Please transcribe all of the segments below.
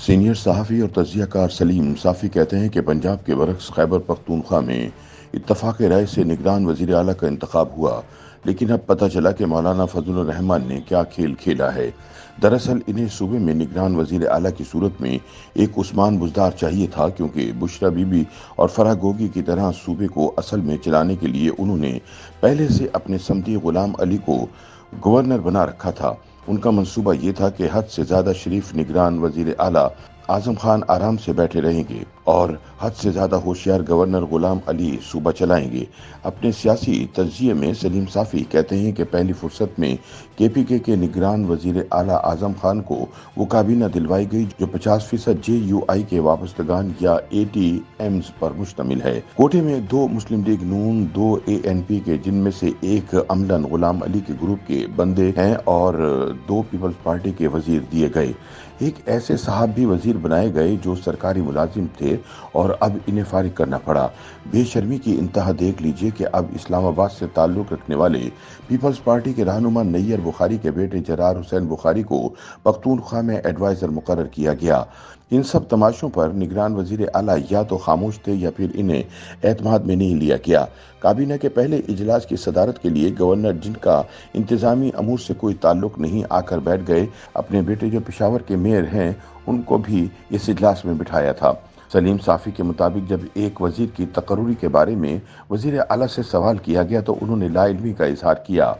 Senior صحافی اور تجزیہ کار سلیم صافی کہتے ہیں کہ پنجاب کے برعکس خیبر پختونخوا میں اتفاق رائے سے نگران وزیر اعلیٰ کا انتخاب ہوا، لیکن اب پتہ چلا کہ مولانا فضل الرحمان نے کیا کھیل کھیلا ہے۔ دراصل انہیں صوبے میں نگران وزیر اعلیٰ کی صورت میں ایک عثمان بزدار چاہیے تھا، کیونکہ بشرا بی بی اور فرح گوگی کی طرح صوبے کو اصل میں چلانے کے لیے انہوں نے پہلے سے اپنے سمتی غلام علی کو گورنر بنا رکھا تھا۔ ان کا منصوبہ یہ تھا کہ حد سے زیادہ شریف نگران وزیر اعلیٰ اعظم خان آرام سے بیٹھے رہیں گے اور حد سے زیادہ ہوشیار گورنر غلام علی صوبہ چلائیں گے۔ اپنے سیاسی تجزیے میں سلیم صافی کہتے ہیں کہ پہلی فرصت میں کے پی کے نگران وزیر اعلیٰ اعظم خان کو وہ کابینہ دلوائی گئی جو 50% جے یو آئی کے وابستگان یا اے ٹی ایمز پر مشتمل ہے۔ کوٹے میں 2 مسلم لیگ نون، 2 اے این پی کے، جن میں سے ایک عملاً غلام علی کے گروپ کے بندے ہیں، اور 2 پیپلز پارٹی کے وزیر دیے گئے۔ ایک ایسے صاحب بھی وزیر بنائے گئے جو سرکاری ملازم تھے اور اب انہیں فارغ کرنا پڑا۔ بے شرمی کی انتہا دیکھ لیجئے کہ اب اسلام آباد سے تعلق رکھنے والے پیپلز پارٹی کے رہنما نیّر بخاری کے بیٹے جرار حسین بخاری کو پختونخوا میں ایڈوائزر مقرر کیا گیا۔ ان سب تماشوں پر نگران وزیر اعلیٰ یا تو خاموش تھے یا پھر انہیں اعتماد میں نہیں لیا گیا۔ کابینہ کے پہلے اجلاس کی صدارت کے لیے گورنر، جن کا انتظامی امور سے کوئی تعلق نہیں، آ کر بیٹھ گئے۔ اپنے بیٹے جو پشاور کے میئر ہیں ان کو بھی اس اجلاس میں بٹھایا تھا۔ سلیم صافی کے مطابق جب ایک وزیر کی تقرری کے بارے میں وزیر اعلیٰ سے سوال کیا گیا تو انہوں نے لا علمی کا اظہار کیا۔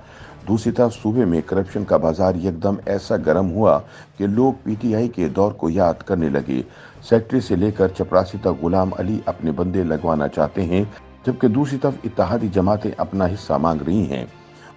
دوسری طرف صوبے میں کرپشن کا بازار یکدم ایسا گرم ہوا کہ لوگ پی ٹی آئی کے دور کو یاد کرنے لگے۔ سیکٹری سے لے کر چپراسی تک غلام علی اپنے بندے لگوانا چاہتے ہیں، جبکہ دوسری طرف اتحادی جماعتیں اپنا حصہ مانگ رہی ہیں۔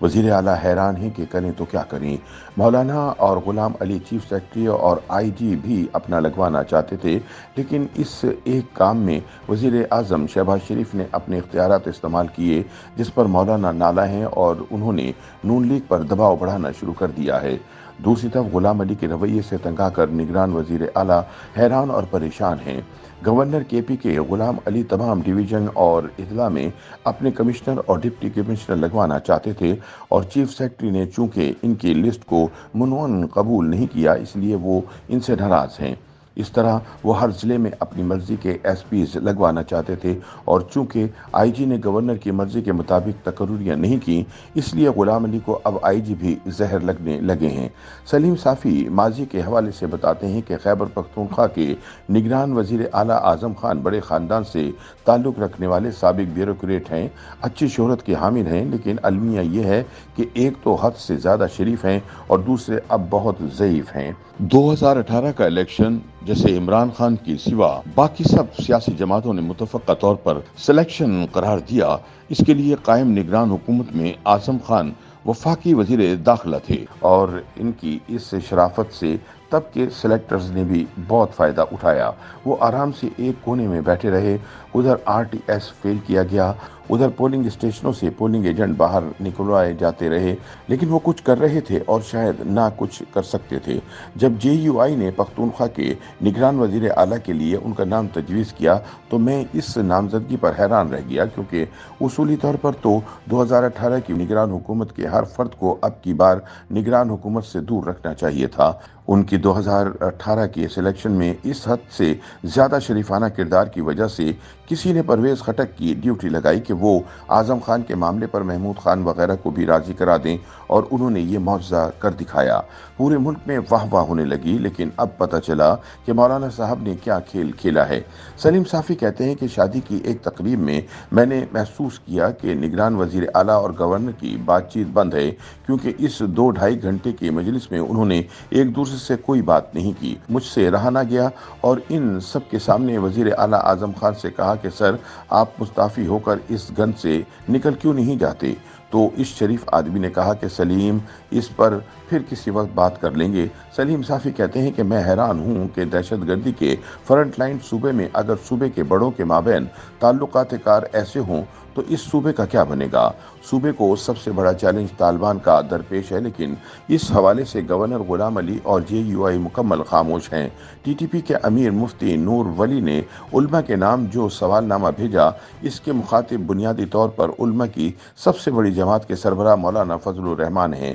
وزیر اعلیٰ حیران ہیں کہ کریں تو کیا کریں۔ مولانا اور غلام علی چیف سیکرٹری اور آئی جی بھی اپنا لگوانا چاہتے تھے، لیکن اس ایک کام میں وزیر اعظم شہباز شریف نے اپنے اختیارات استعمال کیے، جس پر مولانا نالاں ہیں اور انہوں نے نون لیگ پر دباؤ بڑھانا شروع کر دیا ہے۔ دوسری طرف غلام علی کے رویے سے تنگ آ کر نگران وزیر اعلیٰ حیران اور پریشان ہیں۔ گورنر کے پی کے غلام علی تمام ڈویژن اور اضلاع میں اپنے کمشنر اور ڈپٹی کمشنر لگوانا چاہتے تھے، اور چیف سیکرٹری نے چونکہ ان کی لسٹ کو منون قبول نہیں کیا، اس لیے وہ ان سے ناراض ہیں۔ اس طرح وہ ہر ضلع میں اپنی مرضی کے ایس پیز لگوانا چاہتے تھے، اور چونکہ آئی جی نے گورنر کی مرضی کے مطابق تقرریاں نہیں کیں، اس لیے غلام علی کو اب آئی جی بھی زہر لگنے لگے ہیں۔ سلیم صافی ماضی کے حوالے سے بتاتے ہیں کہ خیبر پختونخوا کے نگران وزیر اعلیٰ اعظم خان بڑے خاندان سے تعلق رکھنے والے سابق بیوروکریٹ ہیں، اچھی شہرت کے حامل ہیں، لیکن المیہ یہ ہے کہ ایک تو حد سے زیادہ شریف ہیں اور دوسرے اب بہت ضعیف ہیں۔ 2018 کا الیکشن جیسے عمران خان کی سوا باقی سب سیاسی جماعتوں نے متفقہ طور پر سلیکشن قرار دیا، اس کے لیے قائم نگران حکومت میں اعظم خان وفاقی وزیر داخلہ تھے، اور ان کی اس شرافت سے تب کے سلیکٹرز نے بھی بہت فائدہ اٹھایا۔ وہ آرام سے ایک کونے میں بیٹھے رہے، ادھر آر ٹی ایس فیل کیا گیا، ادھر پولنگ اسٹیشنوں سے پولنگ ایجنٹ باہر نکلوائے جاتے رہے، لیکن وہ کچھ کر رہے تھے اور شاید نہ کچھ کر سکتے تھے۔ جب جے یو آئی نے پختونخوا کے نگران وزیر اعلیٰ کے لیے ان کا نام تجویز کیا تو میں اس نامزدگی پر حیران رہ گیا، کیونکہ اصولی طور پر تو 2018 کی نگران حکومت کے ہر فرد کو اب کی بار نگران حکومت سے دور رکھنا چاہیے تھا۔ ان کی 2018 کی سلیکشن میں اس حد سے زیادہ شریفانہ کردار کی وجہ سے کسی نے پرویز خٹک کی ڈیوٹی لگائی کہ وہ اعظم خان کے معاملے پر محمود خان وغیرہ کو بھی راضی کرا دیں، اور انہوں نے یہ معجزہ کر دکھایا۔ پورے ملک میں واہ واہ ہونے لگی، لیکن اب پتہ چلا کہ مولانا صاحب نے کیا کھیل کھیلا ہے۔ سلیم صافی کہتے ہیں کہ شادی کی ایک تقریب میں میں نے محسوس کیا کہ نگران وزیر اعلیٰ اور گورنر کی بات چیت بند ہے، کیونکہ اس 2-2.5 گھنٹے کی مجلس میں انہوں نے ایک دوسرے سے کوئی بات نہیں کی۔ مجھ سے رہا نہ گیا، اور ان سب کے سامنے وزیر اعلیٰ اعظم خان سے کہا کہ سر، آپ مستعفی ہو کر اس گند سے نکل کیوں نہیں جاتے؟ تو اس شریف آدمی نے کہا کہ سلیم، اس پر پھر کسی وقت بات کر لیں گے۔ سلیم صافی کہتے ہیں کہ میں حیران ہوں کہ دہشت گردی کے فرنٹ لائن صوبے میں اگر صوبے کے بڑوں کے مابین تعلقات کار ایسے ہوں تو اس صوبے کا کیا بنے گا؟ صوبے کو سب سے بڑا چیلنج طالبان کا درپیش ہے، لیکن اس حوالے سے گورنر غلام علی اور جے یو آئی مکمل خاموش ہیں۔ ٹی ٹی پی کے امیر مفتی نور ولی نے علماء کے نام جو سوال نامہ بھیجا، اس کے مخاطب بنیادی طور پر علماء کی سب سے بڑی جماعت کے سربراہ مولانا فضل الرحمان ہیں۔